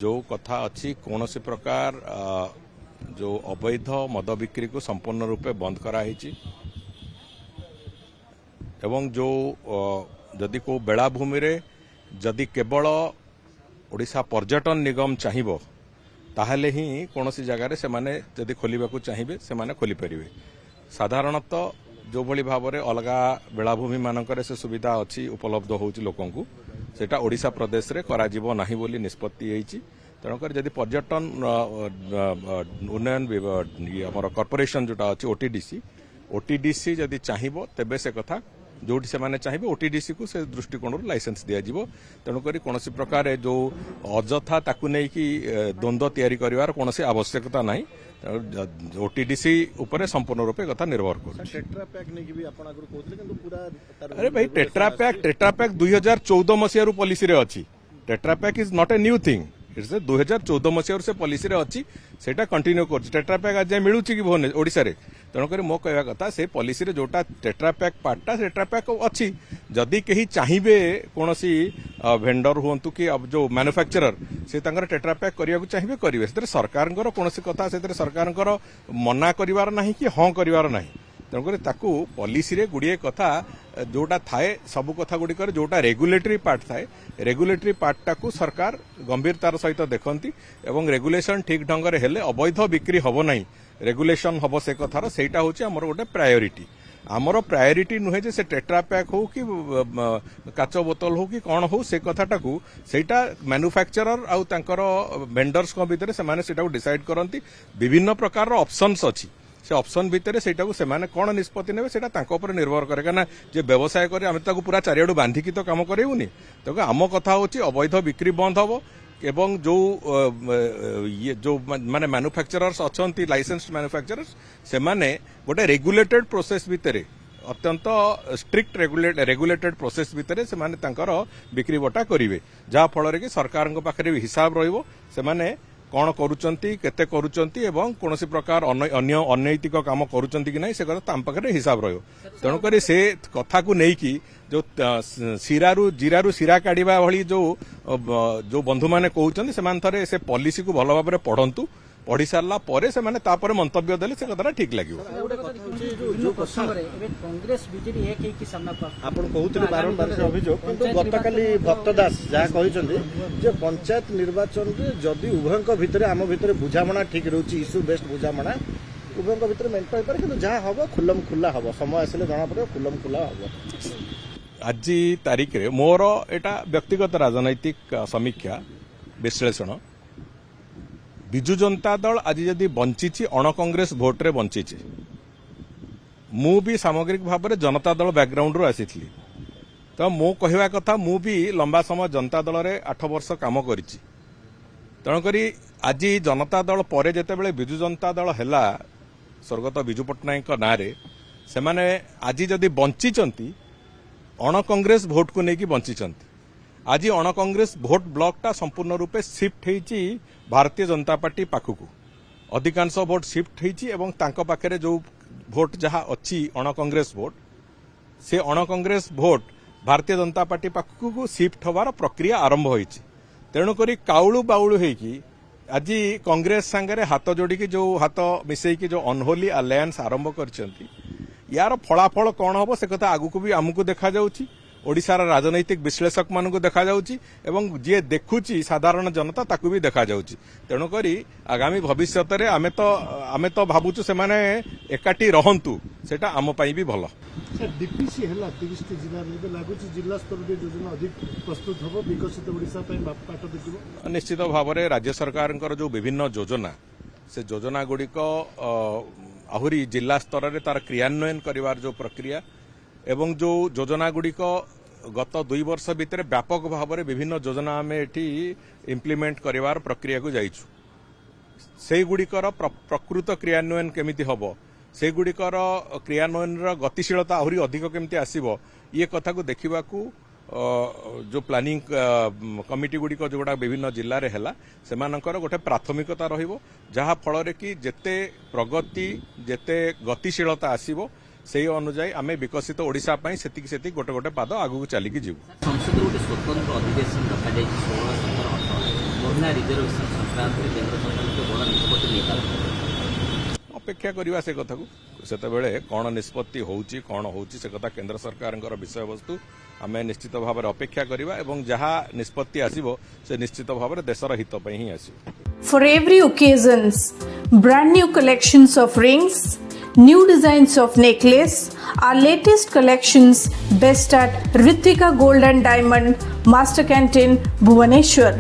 जो कथा अच्छी कौन सी प्रकार जो अवैध मद बिक्री को संपूर्ण रूपे बंद कराई एवं जो जदि को बेलाभूमि रे जदि केवल ओडिशा पर्यटन निगम चाहिए ताहले ही कौन सी जगार से माने जदि खोलिबाकू चाहिए से माने खोली परिवे। साधारणतः जो भली भाव में अलग बेलाभूमि मानकर से सुविधा अच्छी उपलब्ध होउची लोकन को सेटा ओडिशा प्रदेश रे कराजिबो नाही बोली निष्पत्ति होईची। तेणुक जदि पर्यटन उन्नयन आमर कॉर्पोरेशन जोटा अच्छी ओटीडीसी जदि चाहिए तेबे से कथा जो से माने चाहिए ओटीडीसी को से दृष्टिकोण लाइसेंस दिया जिवो। तेणुक कौन प्रकार जो अजथा ताकू नहीं कि द्वंद्व तैयारी करिवार कौन आवश्यकता नहीं। ओटीडीसी उपरे संपूर्ण रूपे कथा निर्भर कर। अरे भाई टेट्रापैक 2014 मसीह पॉलिसी रे अच्छी। Tetra Pak is not a new thing, it's 2014 मसीह से पॉलिसी रे अच्छी सेटा कंटिन्यू कर। टेट्रापैक आज मिलूँ कि ओडिशा रे तेणुक मो कहवा कथा से पॉलिसी रे जोटा टेट्रापैक पार्टा टेट्रापैक अच्छी जदि कहीं चाहिए कौन सी भेंडर हूँ कि अब जो मैन्युफैक्चरर से टेट्रापैक करने चाहिए करेंगे। से सरकार कौन कथा से सरकार मना करिवार नहीं कि हाँ करिवार नहीं। तेणुक ताकू पॉलिसी रे गुड़िए कथा जोटा थाए सबू कथा गुड़िकर जोटा रेगुलेटरी पार्ट थाए रेगुलेटरी पार्टा को सरकार गंभीरतार सहित देखती एवं रेगुलेशन ठीक ढंग से हेले अवैध बिक्री हम नहीं रेगुलेशन हम से कथार सेटा होची हमर गोटे प्रायोरिटी। आमर प्रायोरिटी नुहे जे से टेट्रापैक हो कि काच बोतल हो कि कौन हो से कथाटा को सेटा मैन्युफैक्चरर आउ तांकर वेंडर्स को भितर से माने सेटा को डिसाइड करंती। विभिन्न प्रकार ऑप्शंस अछि से ऑप्शन भितर से कौन निष्पत्ति ने ऊपर निर्भर करे कहना जे व्यवसाय करे आम पूरा चारिआडू बांधिकी तो काम करेबुनी। तो आम कथा होची अवैध बिक्री बंद हम एवं जो ये जो माने मैन्युफैक्चरर्स अच्छी लाइसेंस्ड मैन्युफैक्चरर्स से माने गोटे रेगुलेटेड प्रोसेस भितर अत्यंत स्ट्रिक्ट रेगुलेटेड प्रोसेस भितर से माने तांकर बिक्री बटा करेंगे जहाँ फल कि सरकार पाखे भी हिसाब रहिबो से माने कौन करुचंती केते करुचंती एवं कौन प्रकार अन्य अनैतिक काम करुचंती कि नहीं से कथा ताम पाखे हिसाब रहिबो। तेणुक से कथा को नहीं कि जो जीरारू सीरा काढ़ा भली जो बंधु मैंने कहते से थे से पॉलिसी को भल भाव पढ़ंतु पढ़ी सारा पर से माने तापर मंतव्य देले से कथा ठीक लगे। भक्तदास जहाँ कहते पंचायत निर्वाचन जदि उभय भितर आम भितर बुझामणा ठीक रोचे इश्यू बेस्ट बुझामणा उभय भितर मेंट हो पारे कि जहाँ हम खुलम खुला हम समय आसे जना पड़े खुलम खुला हम। आज तारीख रे मोर एटा व्यक्तिगत राजनैतिक समीक्षा विश्लेषण बिजु जनता दल आज जदि बंची अण कांग्रेस भोट रे बंची मु भी सामग्रिक भाव में जनता दल बैकग्राउंड रू आसी तो मो कहवा कथा मु भी लंबा समय जनता दल रे 8 वर्ष काम करिछि। तेणुक आज जनता दल पर जेतेबेले बिजु जनता दल हैला स्वर्गत बिजु पट्टनायक ना रे से माने आज जदि बंची अण कांग्रेस भोट को लेकिन बंची आज अण कांग्रेस भोट ब्लॉकटा संपूर्ण रूपे शिफ्ट होती भारतीय जनता पार्टी पाखक अधिकांश भोट शिफ्ट होती पाखे जो भोट जहाँ अच्छी अण कांग्रेस भोट से अण Congress vote Bharatiya Janata party पाखक shift होवार प्रक्रिया आरंभ होती। तेणुक काउलू बाउलू होगी आज कांग्रेस सांगे हाथ जोड़ी जो हाथ मिसेकी जो अनहोली अलायंस आरंभ कर यार फलाफल कौन हम से कथा आगू भी आमको देखा जाउची ओडिशार राजनैतिक विश्लेषक मान को देखा जाउची एवं जी देखुची साधारण जनता ताकू भी देखा जाउची। तेणुक आगामी भविष्य में आमे तो भावुचु से माने एकाठी रहंतु सेटा आम पई भी भल। डीपीसी हैला 30 जिल्ला रे लागुची जिल्ला स्तर रे योजना अधिक प्रस्तुत हो विकसित ओडिशा पई बाट देखिबो। निश्चित भाव में राज्य सरकार जो विभिन्न योजना से योजना गुड़िक आहुरी जिला स्तर रे तार क्रियान्वयन करिवार जो प्रक्रिया एवं जो योजना गुड़िक गत 2 वर्ष भितर व्यापक भाव में विभिन्न योजना आम एठी इम्प्लीमेंट करिवार प्रक्रिया को जाइछु से गुड़िकर प्रकृत क्रियान्वयन केमिति हबो से गुड़िकर क्रियान्वयन गतिशीलता आहुरी अधिक केमिति आसीबो ये कथा को देखिबाकू जो प्लानिंग कमिटी गुड़िक जोड़ा विभिन्न जिले में है सेमानकर गोटे प्राथमिकता रहिबो जहाँ फल कि जेते प्रगति जेते गतिशीलता आसीबो से अनुजाई आम विकसित ओडिशा पई सेतिक सेतिक गोटे गोटे पाद आगू चलिकी जीवु। संसद गोटे स्वतंत्र अधिवेशन रखा 16, 17, 18 महिला रिजर्वेशन संक्रांत में केंद्र सरकार के बड़ा निष्पत्ति नहीं ଅପେକ୍ଷା କରିବା ସେ କଥାକୁ ସେତେବେଳେ କ'ଣ ନିଷ୍ପତ୍ତି ହେଉଛି କ'ଣ ହେଉଛି ସେ କଥା କେନ୍ଦ୍ର ସରକାରଙ୍କର ବିଷୟବସ୍ତୁ ଆମେ ନିଶ୍ଚିତ ଭାବରେ ଅପେକ୍ଷା କରିବା ଏବଂ ଯାହା ନିଷ୍ପତ୍ତି ଆସିବ ସେ ନିଶ୍ଚିତ ଭାବରେ ଦେଶର ହିତ ପାଇଁ ହିଁ ଆସିବ। For every occasions, brand new collections of rings, new designs of necklace, our latest collections best at Ritvika Gold and Diamond, Master Canteen, Bhubaneswar.